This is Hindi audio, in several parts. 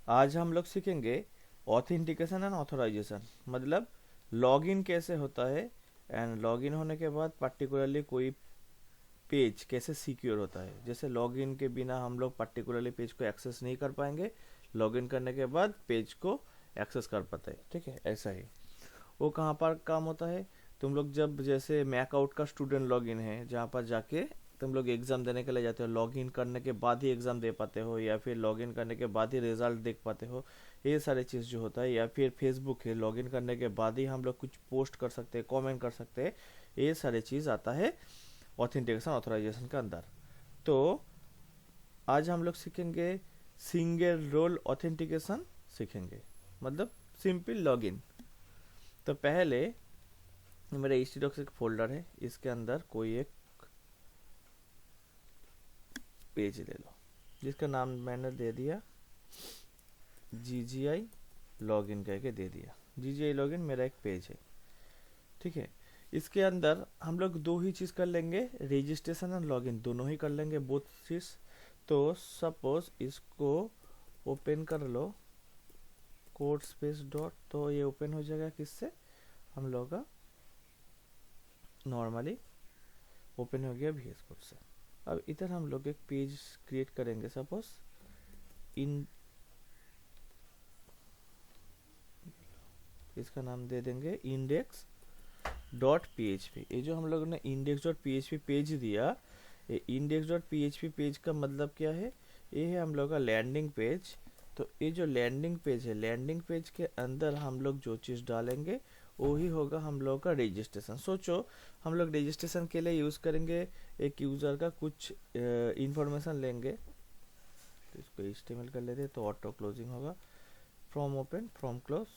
आज हम लोग सीखेंगे ऑथेंटिकेशन एंड ऑथराइजेशन, मतलब लॉगिन कैसे होता है एंड लॉगिन होने के बाद पर्टिकुलरली कोई पेज कैसे सिक्योर होता है। जैसे लॉगिन के बिना हम लोग पर्टिकुलरली पेज को एक्सेस नहीं कर पाएंगे, लॉगिन करने के बाद पेज को एक्सेस कर पाते हैं। ठीक है, ऐसा ही वो कहाँ पर काम होता है। तुम लोग जब जैसे मैकआउट का स्टूडेंट लॉगिन है, जहाँ पर जाके तुम लोग एग्ज़ाम देने के लिए जाते हो, लॉगिन करने के बाद ही एग्ज़ाम दे पाते हो या फिर लॉगिन करने के बाद ही रिजल्ट देख पाते हो, ये सारी चीज़ जो होता है। या फिर फेसबुक है, लॉगिन करने के बाद ही हम लोग कुछ पोस्ट कर सकते हैं, कमेंट कर सकते हैं, ये सारी चीज़ आता है ऑथेंटिकेशन ऑथराइजेशन के अंदर। तो आज हम लोग सीखेंगे सिंगल रोल ऑथेंटिकेशन सीखेंगे, मतलब सिंपल लॉगिन। तो पहले मेरा HTDocs एक फोल्डर है, इसके अंदर कोई एक पेज ले लो जिसका नाम मैंने दे दिया GGI लॉगिन करके दे दिया। GGI लॉगिन मेरा एक पेज है। ठीक है, इसके अंदर हम लोग दो ही चीज़ कर लेंगे, रजिस्ट्रेशन और लॉगिन दोनों ही कर लेंगे, बोथ चीज़। तो सपोज इसको ओपन कर लो कोड स्पेस डॉट, तो ये ओपन हो जाएगा किससे, हम लोग का नॉर्मली ओपन हो गया VS कोड से। अब इधर हम लोग एक पेज क्रिएट करेंगे, सपोज इन इसका नाम दे देंगे इंडेक्स डॉट PHP। ये जो हम लोगों ने इंडेक्स डॉट PHP पेज दिया, ये इंडेक्स डॉट PHP पेज का मतलब क्या है, ये है हम लोग का लैंडिंग पेज। तो ये जो लैंडिंग पेज है, लैंडिंग पेज के अंदर हम लोग जो चीज़ डालेंगे वही होगा हम लोग का रजिस्ट्रेशन। सोचो हम लोग रजिस्ट्रेशन के लिए यूज़ करेंगे एक यूज़र का कुछ इंफॉर्मेशन लेंगे, तो इसको HTML कर लेते हैं, तो ऑटो क्लोजिंग होगा, फ्रॉम ओपन फ्रॉम क्लोज।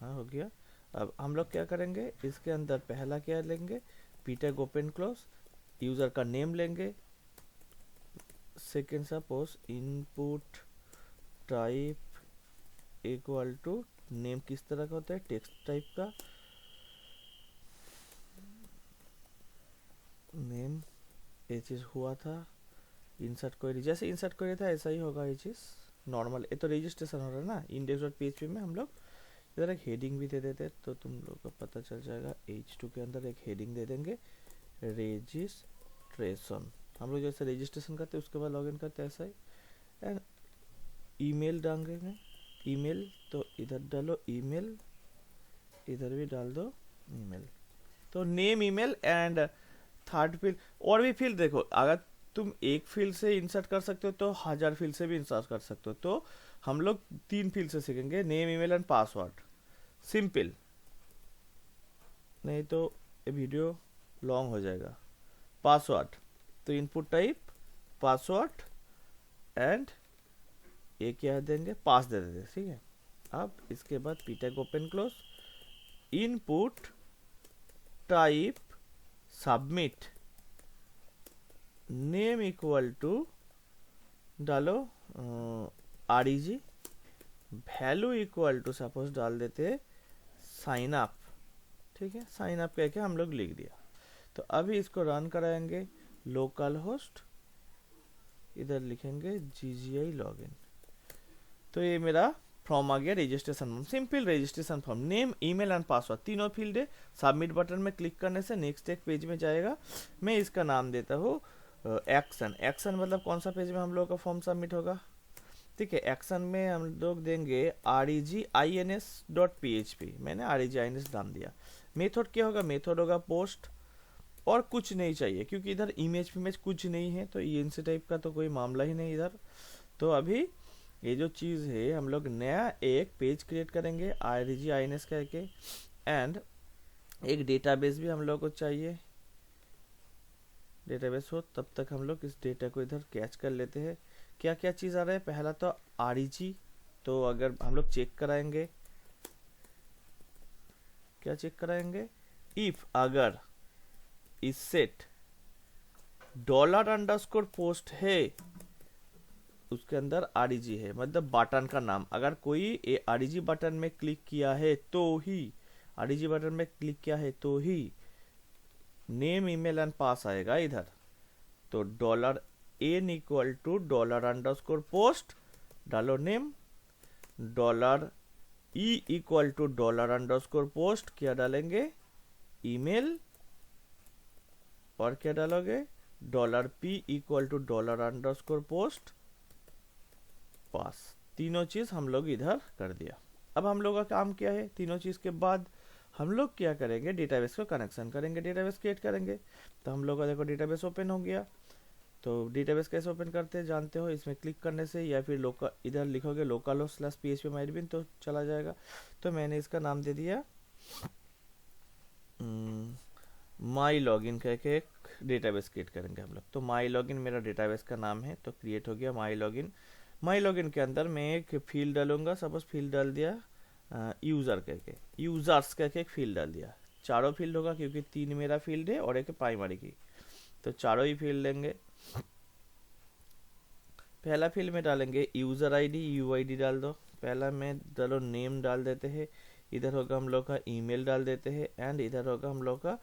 हाँ, हो गया। अब हम लोग क्या करेंगे, इसके अंदर पहला क्या लेंगे, ptag ओपन क्लोज, यूज़र का नेम लेंगे। Second suppose input type equal to name, किस तरह का होता है, टेक्स्ट टाइप का नेम। ये चीज़ हुआ था इंसर्ट क्वेरी, जैसे इंसर्ट क्वेरी था ऐसा ही होगा ये चीज़ नॉर्मल। ये तो रजिस्ट्रेशन हो रहा है ना इंडेक्स डॉट PHP में। हम लोग इधर एक हेडिंग भी दे देते तो तुम लोग को पता चल जाएगा। H2 के अंदर एक हेडिंग दे देंगे रजिस्ट्रेशन। हम लोग जैसे रजिस्ट्रेशन करते हैं उसके बाद लॉगिन करते हैं, ऐसा ही। एंड ईमेल डालेंगे, ईमेल, तो इधर डालो ईमेल, इधर भी डाल दो ईमेल। तो name, email and third field, और भी फील्ड देखो, अगर तुम एक फील्ड से इंसर्ट कर सकते हो तो 1000 फील्ड से भी इंसर्ट कर सकते हो। तो हम लोग 3 फील्ड से सीखेंगे, name, email and password, simple, नहीं तो ये वीडियो लॉन्ग हो जाएगा। पासवर्ड, तो इनपुट टाइप पासवर्ड एंड ये क्या देंगे, पास दे देते, ठीक है। अब इसके बाद ptag open close, input type submit, name equal to डालो REG, value equal to suppose डाल देते साइन अप। ठीक है, साइन अप कह के हम लोग लिख दिया। तो अभी इसको रन कराएंगे, लोकल होस्ट, इधर लिखेंगे GGI लॉगिन। तो ये मेरा फॉर्म आ गया registration form, simple registration form, name, email and password तीनों फील्ड है। सबमिट बटन में क्लिक करने से नेक्स्ट एक पेज में जाएगा। मैं इसका नाम देता हूँ एक्शन। एक्शन मतलब कौन सा पेज में हम लोग का फॉर्म सबमिट होगा। ठीक है, एक्शन में हम लोग देंगे regins.php, मैंने regins नाम दिया। मेथड क्या होगा, मेथड होगा पोस्ट, और कुछ नहीं चाहिए क्योंकि इधर इमेज फिमेज कुछ नहीं है, तो ENC टाइप का तो कोई मामला ही नहीं इधर। तो अभी ये जो चीज़ है, हम लोग नया एक पेज क्रिएट करेंगे regins करके, एंड एक डेटाबेस भी हम लोग को चाहिए। डेटाबेस हो तब तक हम लोग इस डेटा को इधर कैच कर लेते हैं। क्या क्या चीज़ आ रहा है, पहला तो REG, तो अगर हम लोग चेक कराएंगे, क्या चेक कराएंगे, इफ अगर इस सेट $_ है, उसके अंदर REG है, मतलब बटन का नाम। अगर कोई REG बटन में क्लिक किया है तो ही, REG बटन में क्लिक किया है तो ही नेम, ईमेल एंड पास आएगा इधर। तो $n इक्वल टू $_ पोस्ट डालो name, dollar E equal to dollar underscore post, क्या डालेंगे, ईमेल, और क्या डालोगे, dollar P equal to dollar underscore post pass. तीनों चीज हम लोग इधर कर दिया। अब हम लोग का काम क्या है, तीनों चीज के बाद हम लोग क्या करेंगे, डेटाबेस को कनेक्शन करेंगे, डेटाबेस क्रिएट करेंगे। तो हम लोग का देखो डेटाबेस ओपन हो गया। तो डेटाबेस कैसे ओपन करते हैं जानते हो, इसमें क्लिक करने से या फिर लोकल, इधर लिखोगे localhost/phpMyAdmin तो चला जाएगा। तो मैंने इसका नाम दे दिया माई लॉगिन करके एक डेटाबेस क्रिएट करेंगे हम लोग। तो माई लॉगिन मेरा डेटाबेस का नाम है, तो क्रिएट हो गया माई लॉगिन। माई लॉगिन के अंदर मैं एक फील्ड डालूंगा, सपोज फील्ड डाल दिया यूज़र करके, यूज़र्स करके एक फील्ड डाल दिया। चारों फील्ड होगा क्योंकि 3 मेरा फील्ड है और एक प्राइमरी की, तो चारों ही फील्ड लेंगे। पहला फील्ड में डालेंगे यूज़र आईडी, यूआईडी डाल दो। पहला में डालो नेम डाल देते हैं, इधर होगा हम लोग का ईमेल डाल देते हैं, एंड इधर होगा हम लोग का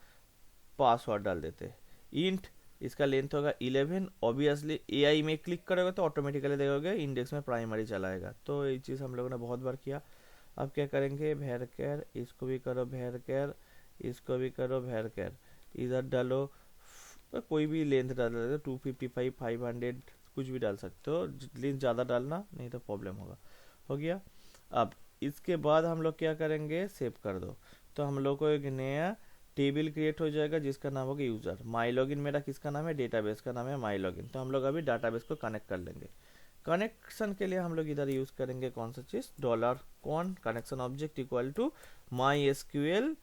पासवर्ड डाल देते हैं। इंट, इसका लेंथ होगा 11। ऑब्वियसली एआई में क्लिक करोगे तो ऑटोमेटिकली देखोगे इंडेक्स में प्राइमरी चलाएगा, तो ये चीज़ हम लोगों ने बहुत बार किया। अब क्या करेंगे, भैरकर, इसको भी करो भैरकर, इसको भी करो भैरकर, इधर डालो कोई भी लेंथ डाल देते, 255, 500 कुछ भी डाल सकते हो, लेंथ ज़्यादा डालना नहीं तो प्रॉब्लम होगा। हो गया। अब इसके बाद हम लोग क्या करेंगे, सेव कर दो। तो हम लोग को एक नया टेबल क्रिएट हो जाएगा जिसका नाम होगा यूज़र। माई लॉगिन मेरा किसका नाम है, डेटाबेस का नाम है माई लॉगिन। तो हम लोग अभी डाटाबेस को कनेक्ट कर लेंगे। कनेक्शन के लिए हम लोग इधर यूज़ करेंगे कौन सा चीज़, dollar con connection object equal to my SQL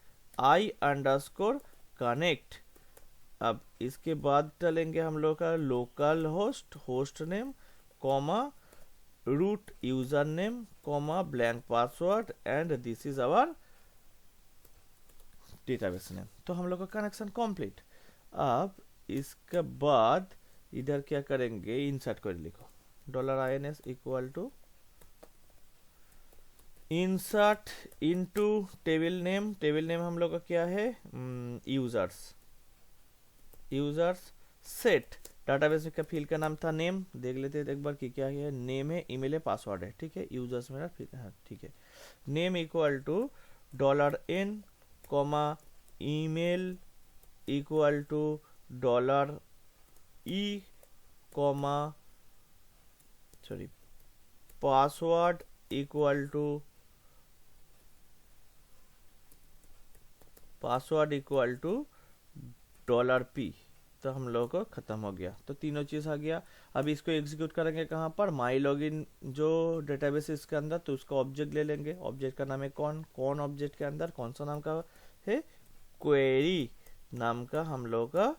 I underscore connect. अब इसके बाद डालेंगे हम लोग का local host, host name, comma root user name, comma blank password, and this is our database name. तो हम लोग का कनेक्शन कंप्लीट। अब इसके बाद इधर क्या करेंगे, इंसर्ट क्वेरी लिखो, $ins equal to insert into table name. Table name हम लोग का क्या है, यूजर्स, यूजर्स सेट। डाटाबेस का फील्ड का नाम था नेम, देख लेते हैं एक बार कि क्या है, नेम है, ईमेल है, पासवर्ड है, ठीक है। यूजर्स मेरा हाँ ठीक है। Name equal to $n, comma email equal to $e, comma sorry password equal to $p। तो हम लोगों को खत्म हो गया, तो तीनों चीज आ गया। अब इसको एग्जीक्यूट करेंगे कहाँ पर, माई लॉगिन जो डेटाबेस है इसके अंदर, तो उसका ऑब्जेक्ट ले लेंगे। ऑब्जेक्ट का नाम है कौन ऑब्जेक्ट के अंदर कौन सा नाम का है, क्वेरी नाम का हम लोग का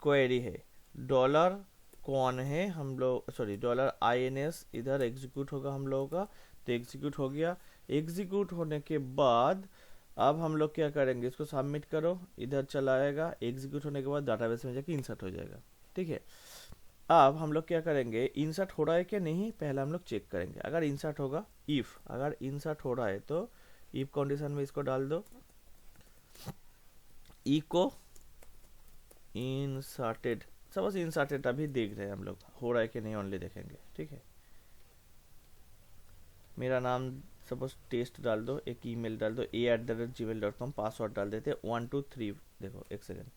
क्वेरी है। डॉलर कौन है हम लोग, सॉरी $ins इधर एग्जीक्यूट होगा हम लोगों का। तो एग्जीक्यूट हो गया। एग्जीक्यूट होने के बाद अब हम लोग क्या करेंगे, इसको सबमिट करो, इधर चला आएगा। एग्जीक्यूट होने के बाद डाटाबेस में जाके इंसर्ट हो जाएगा, ठीक है। अब हम लोग क्या करेंगे, इंसर्ट हो रहा है कि नहीं पहले हम लोग चेक करेंगे। अगर इंसर्ट होगा, इफ अगर इंसर्ट हो रहा है तो इफ कंडीशन में इसको डाल दो, इको इंसर्टेड, सपोज इंसर्टेड अभी देख रहे हैं हम लोग, हो रहा है कि नहीं ओनली देखेंगे, ठीक है। मेरा नाम सपोज टेस्ट डाल दो, एक ईमेल डाल दो a@gmail.com, पासवर्ड डाल देते 1 2 3, देखो एक सेकेंड,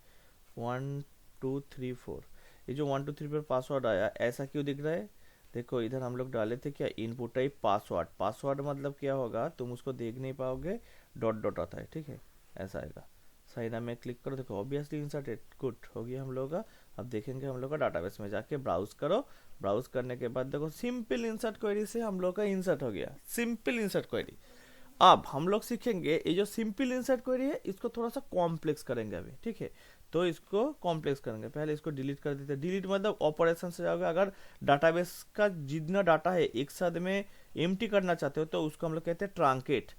1 2 3 4, ये जो 1 2 3 पर पासवर्ड आया ऐसा क्यों दिख रहा है, देखो इधर हम लोग डाले थे क्या, इनपुट टाइप पासवर्ड। पासवर्ड मतलब क्या होगा, तुम उसको देख नहीं पाओगे, डॉट डॉट आता है, ठीक है, ऐसा आएगा। साइन अप में क्लिक करो, देखो ऑब्वियसली इंसर्टेड, गुड हो गया हम लोग का। अब देखेंगे हम लोग का डाटाबेस में जाके ब्राउज करो। ब्राउज करने के बाद देखो सिंपल इंसर्ट क्वेरी से हम लोग का इंसर्ट हो गया, सिंपल इंसर्ट क्वेरी। अब हम लोग सीखेंगे ये जो सिंपल इंसर्ट क्वेरी है इसको थोड़ा सा कॉम्प्लेक्स करेंगे अभी, ठीक है। तो इसको कॉम्प्लेक्स करेंगे, पहले इसको डिलीट कर देते हैं। डिलीट मतलब ऑपरेशन से जाओगे, अगर डाटाबेस का जितना डाटा है एक साथ में एम्प्टी करना चाहते हो तो उसको हम लोग कहते हैं ट्रांकेट।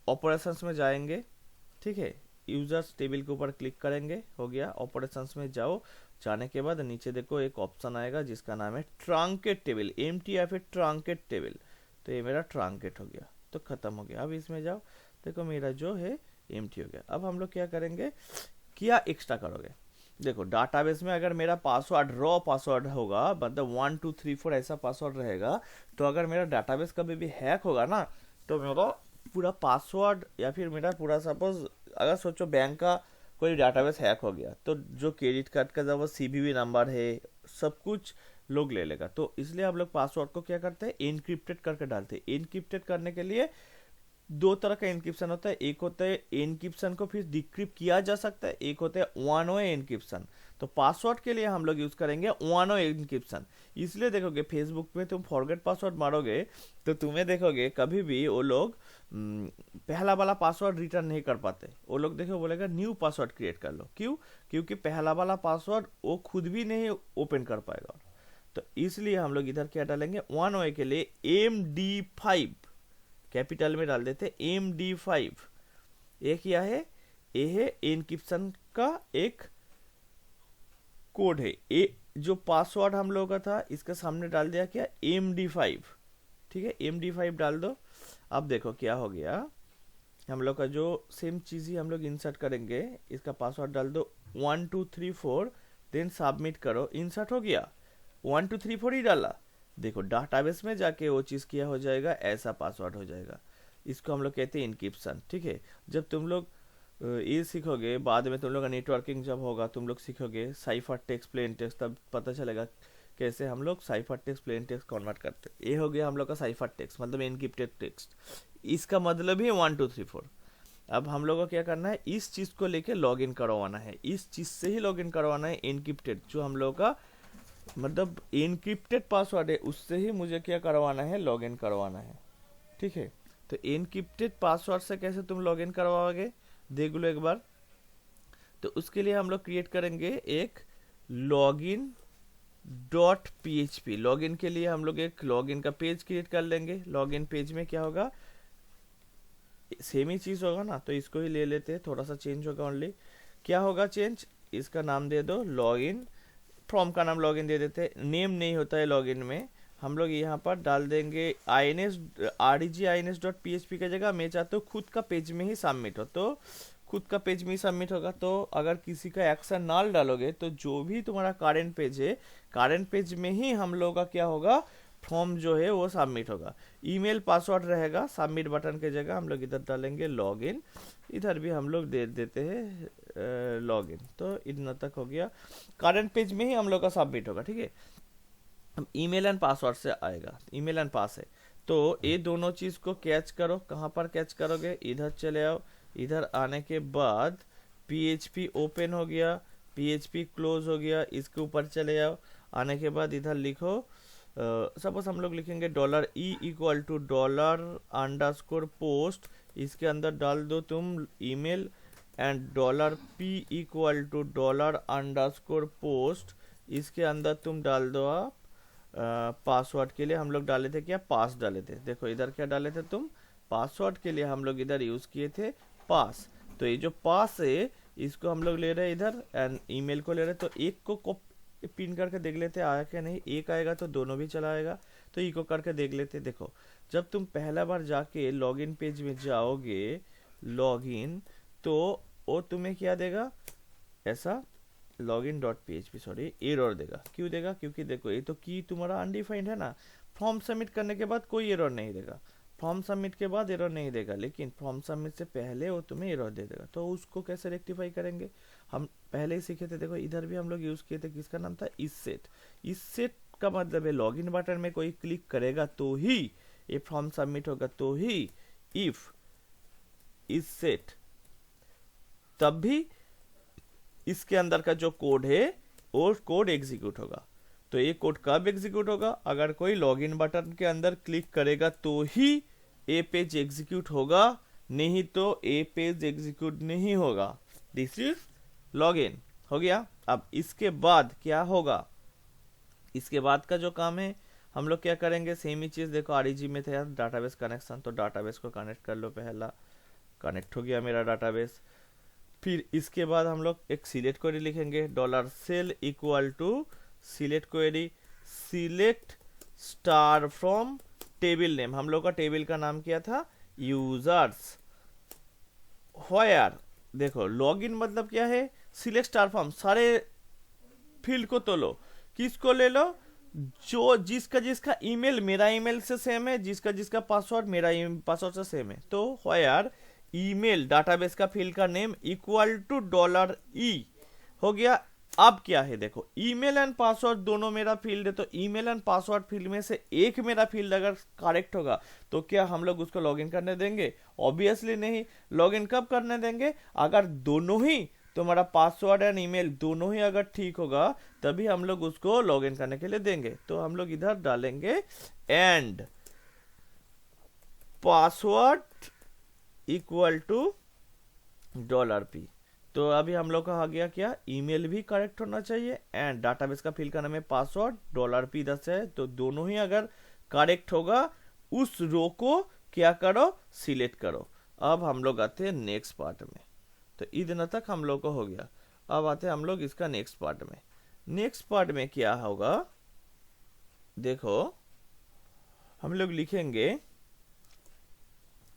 ऑपरेशंस में जाएंगे, ठीक है, यूजर्स टेबल के ऊपर क्लिक करेंगे, हो गया। ऑपरेशंस में जाओ, जाने के बाद नीचे देखो एक ऑप्शन आएगा जिसका नाम है ट्रांकेट टेबल, एम्प्टी या फिर ट्रांकेट टेबल। तो ये मेरा ट्रांकेट हो गया, तो खत्म हो गया। अब इसमें जाओ, देखो मेरा जो है एम्प्टी हो गया। अब हम लोग क्या करेंगे, क्या एक्स्ट्रा करोगे, देखो डाटाबेस में अगर मेरा पासवर्ड रॉ पासवर्ड होगा, मतलब 1 2 3 4 ऐसा पासवर्ड रहेगा, तो अगर मेरा डाटाबेस कभी भी हैक होगा ना, तो मेरा पूरा पासवर्ड या फिर मेरा पूरा, सपोज अगर सोचो बैंक का कोई डाटाबेस हैक हो गया, तो जो क्रेडिट कार्ड का जब सीवीवी नंबर है सब कुछ लोग ले लेगा। तो इसलिए हम लोग पासवर्ड को क्या करते हैं, एनक्रिप्टेड करके डालते हैं। एनक्रिप्टेड करने के लिए दो तरह का एनक्रिप्शन होता है, एक होता है एनक्रिप्शन को फिर डिक्रिप्ट किया जा सकता है, एक होता है वन वे एनक्रिप्शन। तो पासवर्ड के लिए हम लोग यूज करेंगे वन वे एनक्रिप्शन। इसलिए देखोगे फेसबुक पे तुम फॉरगेट पासवर्ड मारोगे तो तुम्हें देखोगे कभी भी वो लोग पहला वाला पासवर्ड रिटर्न नहीं कर पाते। वो लोग देखो बोलेगा न्यू पासवर्ड क्रिएट कर लो, क्यों? क्योंकि पहला वाला पासवर्ड वो खुद भी नहीं ओपन कर पाएगा। तो इसलिए हम लोग इधर क्या डालेंगे, वन वे के लिए MD5 कैपिटल में डाल देते, MD5। ये क्या है, ये है एनक्रिप्शन का एक कोड है। ये जो पासवर्ड हम लोग का था इसके सामने डाल दिया क्या, MD5। ठीक है, MD5 डाल दो। अब देखो क्या हो गया, हम लोग का जो सेम चीज ही हम लोग इंसर्ट करेंगे, इसका पासवर्ड डाल दो 1 2 3 4, देन सबमिट करो, इंसर्ट हो गया। 1 2 3 4 ही डाला, देखो डाटाबेस में जाके वो चीज़ क्या हो जाएगा, ऐसा पासवर्ड हो जाएगा। इसको हम लोग कहते हैं इनक्रिप्शन। ठीक है, जब तुम लोग ये सीखोगे, बाद में तुम लोग का नेटवर्किंग जब होगा, तुम लोग सीखोगे साइफर टेक्स्ट प्लेन टेक्स्ट, तब पता चलेगा कैसे हम लोग cipher text plain text convert करते हैं। ये हो गया हम लोग का साइफर टेक्स्ट, मतलब इनक्रिप्टेड टेक्स्ट। इसका मतलब ही 1 2 3 4। अब हम लोग को क्या करना है, इस चीज़ को लेके लॉग इन करवाना है, इस चीज़ से ही लॉग इन करवाना है। इनक्रिप्टेड जो हम लोग का मतलब इनक्रिप्टेड पासवर्ड है, उससे ही मुझे क्या करवाना है, लॉगिन करवाना है। ठीक है, तो इनक्रिप्टेड पासवर्ड से कैसे तुम लॉगिन करवाओगे, देख लो एक बार। तो उसके लिए हम लोग क्रिएट करेंगे एक लॉगिन डॉट PHP। लॉगिन के लिए हम लोग एक लॉगिन का पेज क्रिएट कर लेंगे। लॉगिन पेज में क्या होगा, सेम ही चीज होगा ना, तो इसको ही ले लेते हैं, थोड़ा सा चेंज होगा ओनली। क्या होगा चेंज, इसका नाम दे दो लॉगिन, फ्रॉम का नाम लॉगिन दे देते, नेम नहीं होता है लॉगिन में। हम लोग यहाँ पर डाल देंगे REG-INS.PHP की जगह मैं चाहता हूँ खुद का पेज में ही सबमिट हो, तो खुद का पेज में ही सबमिट होगा। तो अगर किसी का एक्शन नाल डालोगे तो जो भी तुम्हारा करेंट पेज है, करेंट पेज में ही हम लोग का क्या होगा, फॉर्म जो है वो सबमिट होगा। ईमेल पासवर्ड रहेगा, सबमिट बटन के जगह हम लोग इधर डालेंगे लॉगिन, इधर भी हम लोग दे देते हैं लॉगिन। तो इतना तक हो गया, करंट पेज में ही हम लोग का सबमिट होगा। ठीक है, अब ईमेल एंड पासवर्ड से आएगा, ईमेल एंड पास है। तो ये दोनों चीज को कैच करो, कहाँ पर कैच करोगे, इधर चले आओ। इधर आने के बाद PHP ओपन हो गया, PHP क्लोज हो गया, इसके ऊपर चले आओ। आने के बाद इधर लिखो, सपोज हम लोग लिखेंगे $E=$_पोस्ट, इसके अंदर डाल दो तुम ईमेल, एंड $P=$_पोस्ट, इसके अंदर तुम डाल दो आप पासवर्ड के लिए हम लोग डाले थे क्या, पास डाले थे। देखो इधर क्या डाले थे तुम, पासवर्ड के लिए हम लोग इधर यूज किए थे पास। तो ये जो पास है इसको हम लोग ले रहे हैं इधर, एंड ईमेल को ले रहे हैं। तो एक को पिन करके देख लेते आया क्या नहीं, एक आएगा तो दोनों भी चला आएगा, तो इको करके देख लेते। देखो जब तुम पहला बार जाके लॉगिन पेज में जाओगे, लॉगिन, तो वो तुम्हें क्या देगा, ऐसा login.php सॉरी एरर देगा। क्यों देगा, क्योंकि देखो ये तो की तुम्हारा अनडिफाइंड है ना। फॉर्म सबमिट करने के बाद कोई एरर नहीं देगा, फॉर्म सबमिट के बाद एरर नहीं देगा, लेकिन फॉर्म सबमिट से पहले वो तुम्हें एरर दे देगा। तो उसको कैसे रेक्टिफाई करेंगे, हम पहले ही सीखे थे। देखो इधर भी हम लोग यूज किए थे, किसका नाम था, इससेट। इससेट का मतलब है लॉगिन बटन में कोई क्लिक करेगा तो ही ये फॉर्म सबमिट होगा, तो ही इफ इससेट, तब भी इसके अंदर का जो कोड है वो कोड एग्जीक्यूट होगा। तो ये कोड कब एग्जीक्यूट होगा, अगर कोई लॉगिन बटन के अंदर क्लिक करेगा तो ही ये पेज एग्जीक्यूट होगा, नहीं तो ये पेज एग्जीक्यूट नहीं होगा। दिस इज लॉगिन हो गया। अब इसके बाद क्या होगा, इसके बाद का जो काम है हम लोग क्या करेंगे, सेम ही चीज। देखो REG में थे डाटाबेस कनेक्शन, तो डाटाबेस को कनेक्ट कर लो, पहला कनेक्ट हो गया मेरा डाटाबेस। फिर इसके बाद हम लोग एक सिलेक्ट क्वेरी लिखेंगे, $cell select query, select star from table name. हम लोग का टेबल का नाम क्या था, यूजर्स। व्हेयर, देखो लॉगिन मतलब क्या है, सिलेक्ट स्टार फॉर्म, सारे फील्ड को तो लो, किसको ले लो, जो जिसका जिसका ईमेल मेरा ईमेल से सेम है, जिसका जिसका पासवर्ड मेरा पासवर्ड से सेम है। तो व्हेयर ईमेल डाटाबेस का फील्ड का नेम इक्वल टू $E हो गया। अब क्या है देखो, ईमेल एंड पासवर्ड दोनों मेरा फील्ड है, तो ईमेल एंड पासवर्ड फील्ड में से एक मेरा फील्ड अगर करेक्ट होगा तो क्या हम लोग उसको लॉगिन करने देंगे? ऑब्वियसली नहीं। लॉगिन कब करने देंगे? अगर दोनों ही तुम्हारा पासवर्ड एंड ईमेल दोनों ही अगर ठीक होगा तभी हम लोग उसको लॉगिन करने के लिए देंगे। तो हम लोग इधर डालेंगे and password equal to $P। तो अभी हम लोग का आ गया क्या, ईमेल भी करेक्ट होना चाहिए एंड डाटाबेस का फील्ड का नाम है पासवर्ड, $P 10 है, तो दोनों ही अगर करेक्ट होगा उस रो को क्या करो, सिलेक्ट करो। अब हम लोग आते हैं नेक्स्ट पार्ट में। तो इतना तक हम लोग को हो गया। अब आते हैं हम लोग इसका नेक्स्ट पार्ट में। नेक्स्ट पार्ट में क्या होगा देखो, हम लोग लिखेंगे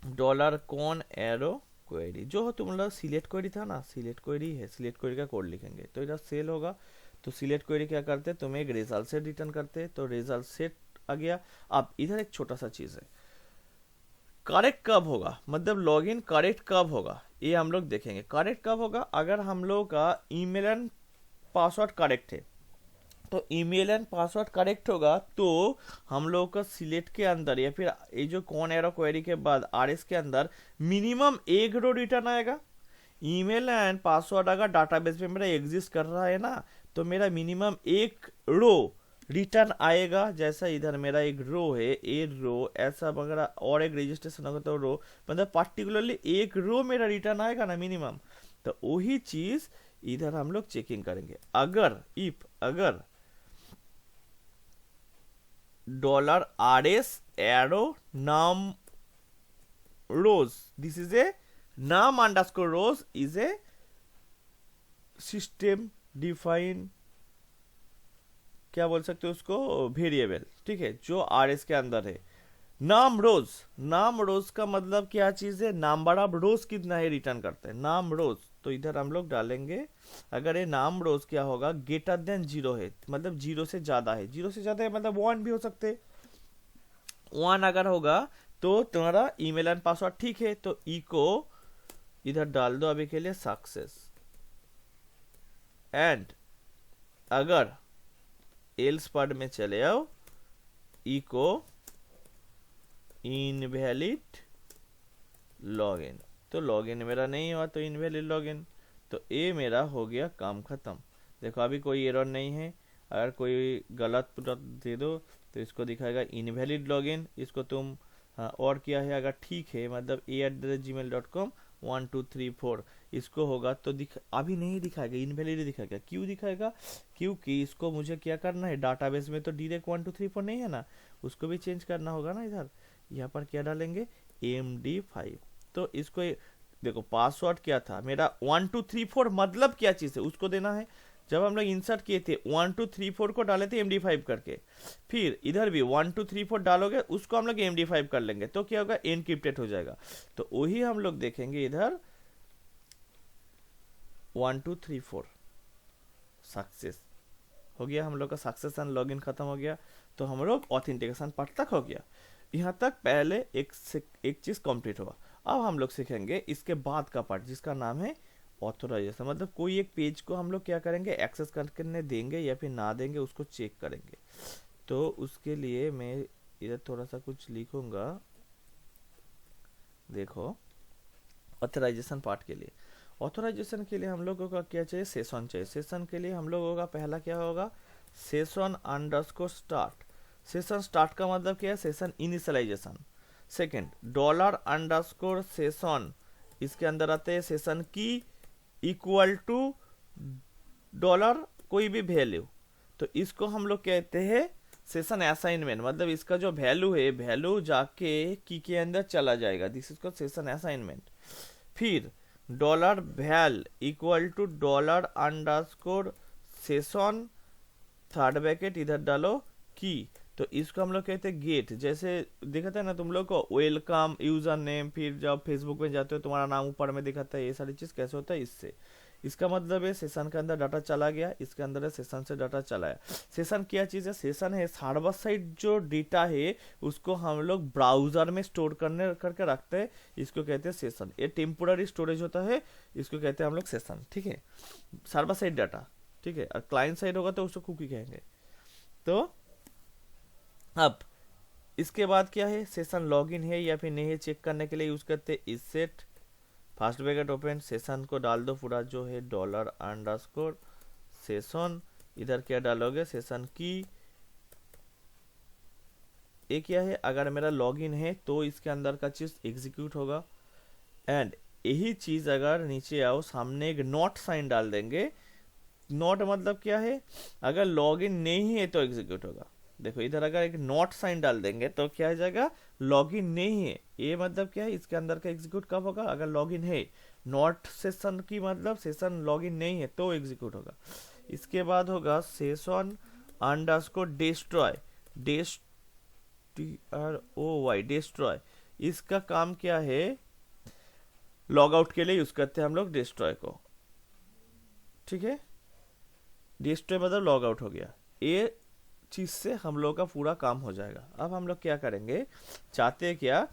$con एरो क्वेरी, जो तुम लोग सिलेक्ट क्वेरी था ना, सिलेक्ट क्वेरी है, सिलेक्ट क्वेरी का कोड लिखेंगे। तो इधर सेल होगा, तो सिलेक्ट क्वेरी क्या करते, तुम्हें एक रिजल्ट सेट रिटर्न करते, तो रिजल्ट सेट आ गया। अब इधर एक छोटा सा चीज है, करेक्ट कब होगा, मतलब लॉगिन करेक्ट कब होगा ये हम लोग देखेंगे। करेक्ट कब होगा, अगर हम लोग का ईमेल एंड पासवर्ड करेक्ट है, तो ईमेल एंड पासवर्ड करेक्ट होगा तो हम लोग का सिलेक्ट के अंदर या फिर ये जो कौन एरो क्वेरी के बाद आरएस के अंदर मिनिमम एक रो रिटर्न आएगा। ईमेल एंड पासवर्ड अगर डाटाबेस में मेरा एग्जिस्ट कर रहा है ना, तो मेरा मिनिमम एक रो रिटर्न आएगा। जैसा इधर मेरा एक रो है, ए रो ऐसा वगैरह, और एक रजिस्ट्रेशन होगा तो रो, मतलब पार्टिकुलरली एक रो मेरा रिटर्न आएगा ना मिनिमम। तो वही चीज इधर हम लोग चेकिंग करेंगे। अगर अगर $RS arrow num rows, this is a num underscore rows is a system defined, क्या बोल सकते हो उसको, वेरिएबल, ठीक है, जो आरएस के अंदर है। नाम रोज, नाम रोज का मतलब क्या चीज है, नंबर ऑफ रोज कितना है रिटर्न करते हैं, नाम रोज। तो इधर हम लोग डालेंगे, अगर ये नाम रोज क्या होगा, ग्रेटर देन 0 है, मतलब 0 से ज्यादा है, 0 से ज्यादा है मतलब 1 भी हो सकते हैं। 1 अगर होगा तो तुम्हारा ईमेल एंड पासवर्ड ठीक है, तो ई को इधर डाल दो अभी के लिए सक्सेस। एंड अगर एल्स पार्ट में चले आओ, ई को इनवैलिड लॉगिन, तो लॉगिन मेरा नहीं हुआ तो इनवैलिड लॉगिन। तो ये मेरा हो गया काम खत्म। देखो अभी कोई एरर नहीं है, अगर कोई गलत पूरा दे दो तो इसको दिखाएगा इनवैलिड लॉगिन। इसको तुम और क्या है, अगर ठीक है मतलब a@gmail.com 1 2 3 4 इसको होगा तो अभी नहीं दिखाएगा, इनवैलिड दिखाएगा। क्यों दिखाएगा, क्योंकि इसको मुझे क्या करना है, डाटाबेस में तो डायरेक्ट 1 2 3 4 नहीं है ना, उसको भी चेंज करना होगा ना। इधर यहाँ पर क्या डालेंगे, MD5। तो इसको देखो पासवर्ड क्या था मेरा 1 2 3 4, मतलब क्या चीज है उसको देना है। जब हम लोग इंसर्ट किए थे 1 2 3 4 को डाले थे MD5 करके, फिर इधर भी 1 2 3 4 डालोगे, उसको हम लोग MD5 कर लेंगे, तो क्या होगा, एनक्रिप्टेड हो जाएगा। तो वही हम लोग देखेंगे इधर 1 2 3 4 सक्सेस हो गया, हम लोग का सक्सेस एंड लॉगिन खत्म हो गया। तो हम लोग ऑथेंटिकेशन पार्ट तक हो गया। यहाँ तक पहले एक चीज कंप्लीट हुआ। अब हम लोग सीखेंगे इसके बाद का पार्ट जिसका नाम है ऑथोराइजेशन, मतलब कोई एक पेज को हम लोग क्या करेंगे, एक्सेस करने देंगे या फिर ना देंगे उसको चेक करेंगे। तो उसके लिए मैं इधर थोड़ा सा कुछ लिखूंगा। देखो ऑथराइजेशन पार्ट के लिए, ऑथराइजेशन के लिए हम लोगों का क्या चाहिए, सेशन चाहिए। सेशन के लिए हम लोगों का पहला क्या होगा, session underscore start. Session start का मतलब क्या है, session initialization. Second $underscore session, इसके अंदर आते हैं सेशन की इक्वल टू डॉलर कोई भी वैल्यू, तो इसको हम लोग कहते हैं सेशन असाइनमेंट, मतलब इसका जो वैल्यू है वैल्यू जाके की के अंदर चला जाएगा, this is called session assignment. फिर $val equal to $underscore session, third bracket इधर डालो की, तो इसको हम लोग कहते हैं गेट। जैसे दिखाता है ना तुम लोग को वेलकम यूजर नेम, फिर जब फेसबुक में जाते हो तुम्हारा नाम ऊपर में दिखाता है, ये सारी चीज कैसे होता है इससे। इसका मतलब है सेशन के अंदर डाटा चला गया, इसके अंदर है सेशन से डाटा चला है। सेशन क्या चीज़ है? सेशन है सर्वर साइड जो डेटा है उसको हम लोग ब्राउजर में स्टोर करके रखते हैं, इसको कहते हैं सेशन। ये टेम्पोररी स्टोरेज होता है, इसको कहते हैं हम लोग सेशन, ठीक है, सर्वर साइड डाटा, ठीक है। और क्लाइंट साइड होगा तो उसको कुकी कहेंगे। तो अब इसके बाद क्या है, सेशन लॉगिन है या फिर नहीं है चेक करने के लिए यूज करते हैं इस set first bracket open, session को डाल दो पूरा जो है $_ सेशन, इधर क्या डालोगे, सेशन की। ये क्या है, अगर मेरा लॉगिन है तो इसके अंदर का चीज एग्जीक्यूट होगा। एंड यही चीज अगर नीचे आओ सामने एक नॉट साइन डाल देंगे। नॉट मतलब क्या है, अगर लॉगिन नहीं है तो एग्जीक्यूट होगा। देखो इधर अगर एक नॉट साइन डाल देंगे तो क्या हो जाएगा, लॉगिन नहीं है। ये मतलब क्या है, इसके अंदर का एग्जीक्यूट कब होगा, अगर लॉगिन है। नॉट सेशन की मतलब सेशन लॉगिन नहीं है तो एग्जीक्यूट होगा। इसके बाद होगा सेशन अंडरस्कोर डिस्ट्रॉय, डिस्ट्रॉय। इसका काम क्या है, लॉग आउट के लिए यूज करते हैं हम लोग डिस्ट्रॉय को, ठीक है। डिस्ट्रॉय मतलब लॉग आउट हो गया, ये चीज से हम लोग का पूरा काम हो जाएगा। अब हम लोग क्या करेंगे, चाहते हैं क्या,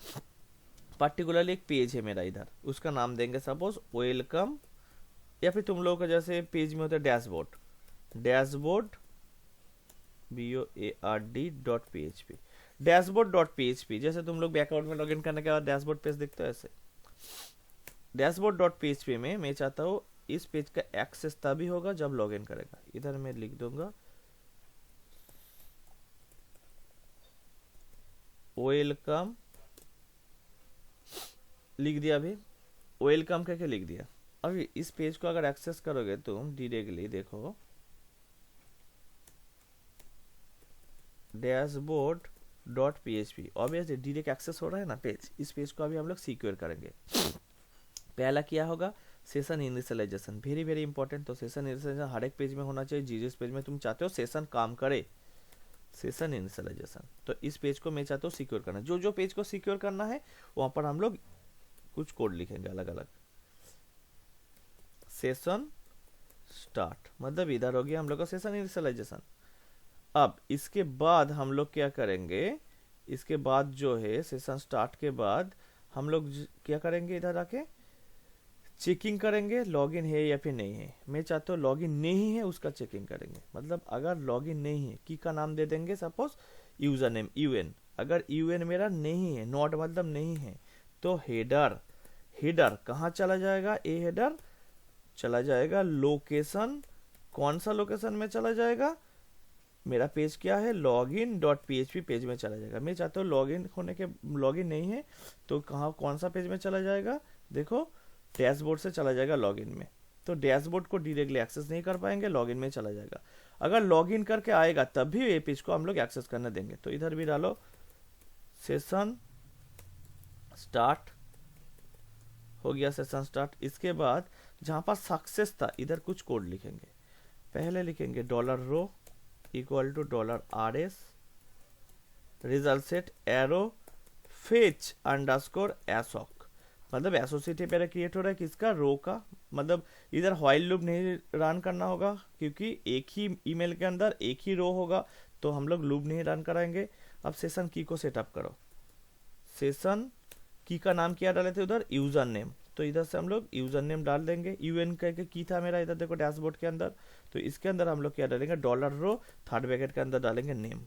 पर्टिकुलरली एक पेज है मेरा इधर, उसका नाम देंगे सपोज वेलकम, या फिर तुम लोगों का जैसे पेज में होता है डैशबोर्ड, BOARD.php, डैशबोर्ड.php। जैसे तुम लोग बैकआउट में लॉगिन करने के बाद डैशबोर्ड पेज देखते हो, ऐसे डैशबोर्ड.php में मैं चाहता हूँ इस पेज का एक्सेस तभी होगा जब लॉगिन करेगा। इधर मैं लिख दूंगा वेलकम, लिख दिया, अभी वेलकम करके लिख दिया। अभी इस पेज को अगर एक्सेस करोगे तुम डायरेक्टली, देखो डैशबोर्ड.php, ऑब्वियसली डायरेक्ट एक्सेस हो रहा है ना पेज। इस पेज को अभी हम लोग सिक्योर करेंगे। पहला क्या होगा, session initialization, very very important. तो सेशन इनिशियलाइजेशन हर एक पेज में होना चाहिए, जिस पेज में तुम चाहते हो सेशन काम करे, सेशन इनिशियलाइजेशन। तो इस पेज को मैं चाहता हूँ सिक्योर करना। जो जो पेज को सिक्योर करना है वहां पर हम लोग कुछ कोड लिखेंगे अलग अलग। सेशन स्टार्ट मतलब इधर हो गया हम लोग का सेशन इनिशियलाइजेशन। अब इसके बाद हम लोग क्या करेंगे, इसके बाद जो है सेशन स्टार्ट के बाद हम लोग क्या करेंगे, इधर आके चेकिंग करेंगे लॉगिन है या फिर नहीं है। मैं चाहता हूँ लॉगिन नहीं है उसका चेकिंग करेंगे। मतलब अगर लॉगिन नहीं है, की का नाम दे देंगे सपोज यूजर नेम UN। अगर UN मेरा नहीं है, नॉट मतलब नहीं है, तो हेडर कहाँ चला जाएगा, ए हेडर चला जाएगा लोकेशन। कौन सा लोकेशन में चला जाएगा, मेरा पेज क्या है login.php पेज में चला जाएगा। मैं चाहता हूँ लॉगिन नहीं है तो कहाँ कौन सा पेज में चला जाएगा, देखो डैशबोर्ड से चला जाएगा लॉगिन में। तो डैशबोर्ड को डायरेक्टली एक्सेस नहीं कर पाएंगे, लॉगिन में चला जाएगा। अगर लॉगिन करके आएगा तब भी ये पेज को हम लोग एक्सेस करने देंगे। तो इधर भी डालो सेशन स्टार्ट, हो गया सेशन स्टार्ट। इसके बाद जहां पर सक्सेस था इधर कुछ कोड लिखेंगे। पहले लिखेंगे $row equal to $rs result set arrow fetch underscore assoc. मतलब एसोसिएटिव पैरा क्रिएट हो रहा है किसका, रो का। मतलब इधर व्हाइल लूप नहीं रन करना होगा क्योंकि एक ही ईमेल के अंदर एक ही रो होगा, तो हम लोग लूप नहीं रन कराएंगे। अब सेशन की को सेटअप करो। सेशन की का नाम क्या डाले थे उधर, यूजर नेम। तो इधर से हम लोग यूजर नेम डाल देंगे। UN करके की था मेरा इधर देखो डैशबोर्ड के अंदर। तो इसके अंदर हम लोग क्या डालेंगे, $row थर्ड ब्रैकेट के अंदर डालेंगे नेम।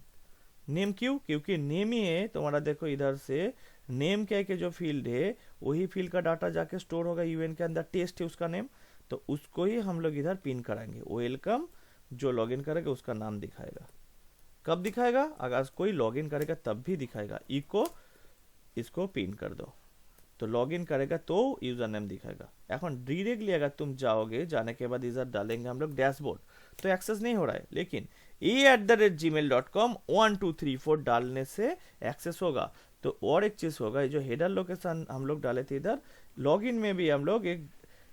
नेम क्यों, क्योंकि नेम ही है तुम्हारा। देखो इधर से नेम कह के जो फील्ड है वही फील्ड का डाटा जाके स्टोर होगा UN के अंदर। टेस्ट है उसका नेम, तो उसको ही हम लोग इधर पिन कराएंगे। वेलकम जो लॉगिन करेगा उसका नाम दिखाएगा। कब दिखाएगा, अगर कोई लॉगिन करेगा तब भी दिखाएगा। इको इसको पिन कर दो, तो लॉगिन करेगा तो यूजर नेम दिखाएगा। এখন डायरेक्टली अगर तुम जाओगे, जाने के बाद इधर डालेंगे हम लोग डैशबोर्ड, तो एक्सेस नहीं हो रहा है। लेकिन a@gmail.com 1 2 3 4 डालने से एक्सेस होगा। तो और एक चीज होगा, जो हेडर लोकेशन हम लोग डाले थे इधर, लॉगिन में भी हम लोग एक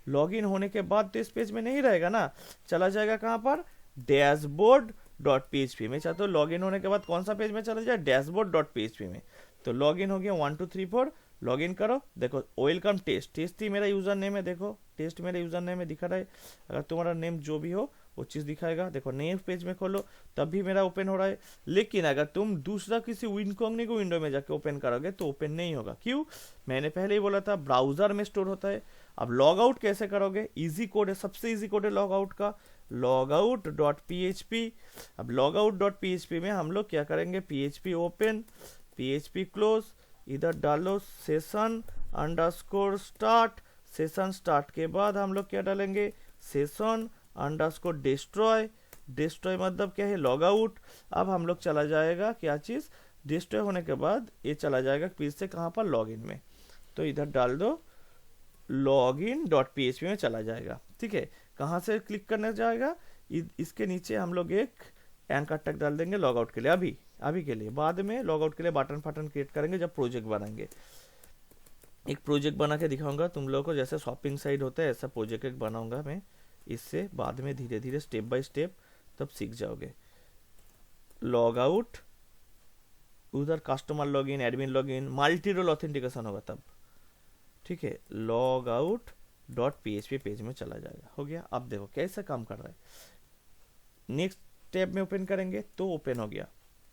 लॉगिन होने के बाद तो इस पेज में नहीं रहेगा ना, चला जाएगा कहाँ पर, dashboard.php में। चाहते हो लॉगिन होने के बाद कौन सा पेज में चला जाए, dashboard.php में। तो लॉगिन हो गया 1 2 3 4, लॉगिन करो, देखो वेलकम टेस्ट, टेस्ट ही मेरा यूजर नेम है, देखो टेस्ट मेरा यूजर नेम में दिखा रहा है। अगर तुम्हारा नेम जो भी हो वो चीज़ दिखाएगा। देखो नेम पेज में खोलो तब भी मेरा ओपन हो रहा है, लेकिन अगर तुम दूसरा किसी इनकॉग्निटो विंडो में जाके ओपन करोगे तो ओपन नहीं होगा। क्यों? मैंने पहले ही बोला था ब्राउजर में स्टोर होता है। अब लॉग आउट कैसे करोगे? इजी कोड है, सबसे इजी कोड है लॉग आउट का, logout.php। अब logout.php में हम लोग क्या करेंगे, php ओपन, php क्लोज, इधर डालो session underscore start, session start के बाद हम लोग क्या डालेंगे, सेशन अंडरस्कोर डिस्ट्रॉय, डिस्ट्रॉय मतलब क्या है, लॉग आउट। अब हम लोग चला जाएगा क्या चीज़, डिस्ट्रॉय होने के बाद ये चला जाएगा फिर से कहाँ पर, लॉगिन में। तो इधर डाल दो login.php में चला जाएगा। ठीक है, कहाँ से क्लिक करने जाएगा, इसके नीचे हम लोग एक एंकर टैग डाल देंगे लॉग आउट के लिए, अभी के लिए, बाद में लॉग आउट के लिए बटन फटन क्रिएट करेंगे जब प्रोजेक्ट बनाएंगे। एक प्रोजेक्ट बना के दिखाऊंगा तुम लोगों को, जैसे शॉपिंग साइट होता है ऐसा प्रोजेक्ट एक बनाऊंगा मैं, इससे बाद में धीरे धीरे स्टेप बाय स्टेप तब सीख जाओगे। लॉग आउट, उधर customer login, admin login, multi role authentication होगा तब। ठीक है, log out dot PHP page में चला जाएगा। हो गया। अब देखो कैसे काम कर रहा है। नेक्स्ट टैब में ओपन करेंगे तो ओपन हो गया,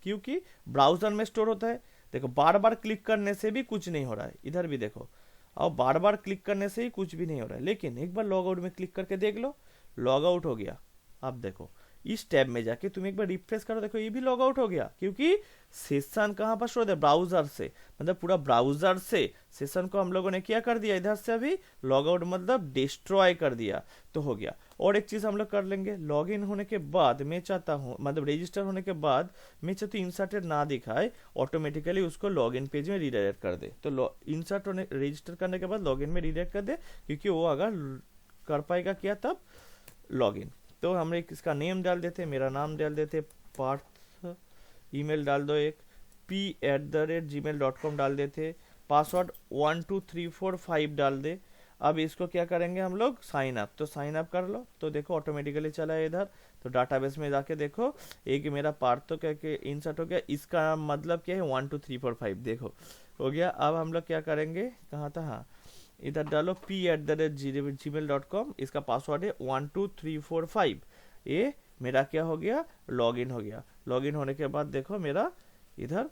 क्योंकि ब्राउजर में स्टोर होता है। देखो बार बार क्लिक करने से भी कुछ नहीं हो रहा है, इधर भी देखो, और बार बार क्लिक करने से ही कुछ भी नहीं हो रहा है, लेकिन एक बार लॉग आउट में क्लिक करके देख लो, लॉग आउट हो गया। अब देखो इस टैब में जाके तुम एक बार रिफ्रेश करो, देखो ये भी लॉग आउट हो गया, क्योंकि सेशन कहाँ पर शो है, ब्राउजर से, मतलब पूरा ब्राउजर से सेशन को हम लोगों ने क्या कर दिया, इधर से अभी लॉग आउट मतलब डिस्ट्रॉय कर दिया, तो हो गया। और एक चीज हम लोग कर लेंगे, लॉग इन होने के बाद मैं चाहता हूँ, मतलब रजिस्टर होने के बाद मैं चाहता हूँ इंसर्टेड ना दिखाए, ऑटोमेटिकली उसको लॉग इन पेज में रीडायरेक्ट कर दे। तो इंसर्ट होने, रजिस्टर करने के बाद लॉग इन में रीडायरेक्ट कर दे, क्योंकि वो अगर कर पाएगा क्या तब, लॉग इन। तो हम इसका नेम डाल देते, मेरा नाम डाल देते पार्थ, ईमेल डाल दो एक p@gmail.com डाल देते, पासवर्ड 12345 डाल दे। अब इसको क्या करेंगे हम लोग, साइन अप, तो साइन अप कर लो, तो देखो ऑटोमेटिकली चला है इधर। तो डाटाबेस में जाके देखो, एक मेरा पार्थ तो क्या के इंसर्ट हो गया, इसका मतलब क्या है 12345, देखो हो गया। अब हम लोग क्या करेंगे, कहाँ था, हाँ इधर डालो p@gmail.com, इसका पासवर्ड है 12345। ये मेरा क्या हो गया, लॉगिन हो गया। लॉगिन होने के बाद देखो मेरा इधर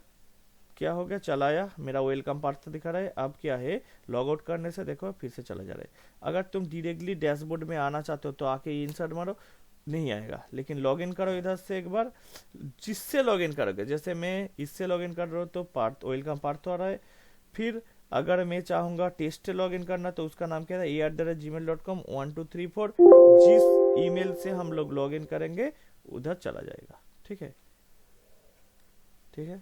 क्या हो गया, चलाया, मेरा वेलकम पार्ट दिखा रहा है। अब क्या है, लॉग आउट करने से देखो फिर से चला जा रहा है। अगर तुम डायरेक्टली डैशबोर्ड में आना चाहते हो तो आके इंसर्ट मारो, नहीं आएगा, लेकिन लॉगिन करो इधर से एक बार, जिससे लॉगिन करोगे, जैसे मैं इससे लॉगिन कर रहा हूँ तो पार्थ, वेलकम पार्थ आ रहा है। फिर अगर मैं चाहूंगा टेस्ट से लॉगिन करना तो उसका नाम क्या है, a@gmail.com 1234, जिस ईमेल से हम लोग लॉगिन करेंगे उधर चला जाएगा। ठीक है, ठीक है।